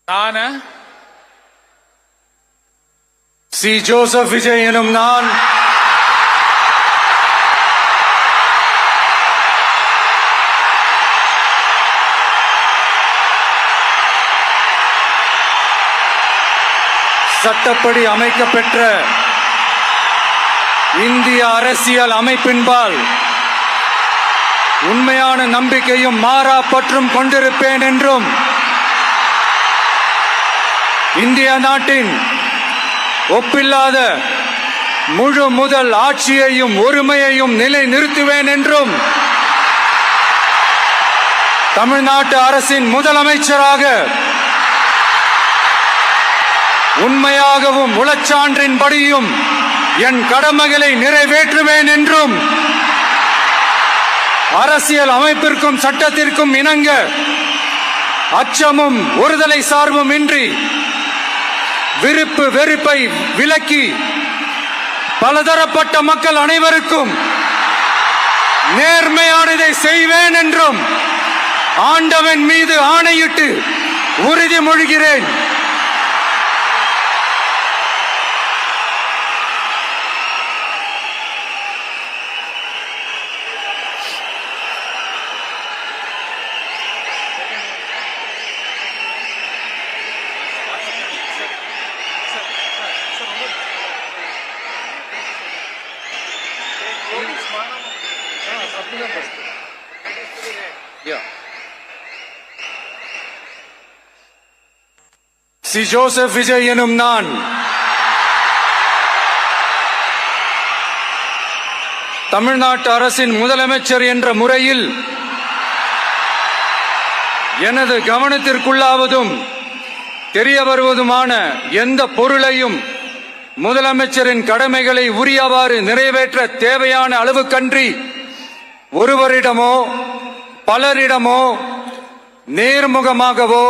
நான் C. Joseph Vijay எனும் நான் சட்டப்படி அமைக்கப்பெற்ற இந்திய அரசியல் அமைப்பின்பால் உண்மையான நம்பிக்கையும் மாறா பற்றும் கொண்டிருப்பேன் என்றும் இந்திய நாட்டின் ஒப்பில்லாத முழு முதல் ஆட்சியையும் ஒருமையையும் நிலை நிறுத்துவேன் என்றும் தமிழ்நாட்டு அரசின் முதலமைச்சராக உண்மையாகவும் உளச்சான்றின்படியும் என் கடமைகளை நிறைவேற்றுவேன் என்றும் அரசியல் அமைப்பிற்கும் சட்டத்திற்கும் இணங்க அச்சமும் ஒருதலை சார்பும் இன்றி விருப்பு வெறுப்பை விலக்கி பலதரப்பட்ட மக்கள் அனைவருக்கும் நேர்மையானதை செய்வேன் என்றும் ஆண்டவன் மீது ஆணையிட்டு உறுதிமொழிகிறேன். சி. ஜோசப் விஜய் எனும் நான் தமிழ்நாட்டு அரசின் முதலமைச்சர் என்ற முறையில் எனது கவனத்திற்குள்ளாவதும் தெரிய வருவதுமான எந்த பொருளையும் முதலமைச்சரின் கடமைகளை உரியவாறு நிறைவேற்ற தேவையான அளவுக்கன்றி ஒருவரிடமோ பலரிடமோ நேர்முகமாகவோ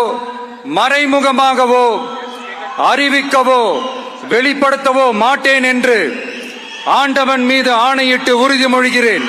மறைமுகமாகவோ அறிவிக்கவோ வெளிப்படுத்தவோ மாட்டேன் என்று ஆண்டவன் மீது ஆணையிட்டு உறுதிமொழிகிறேன்.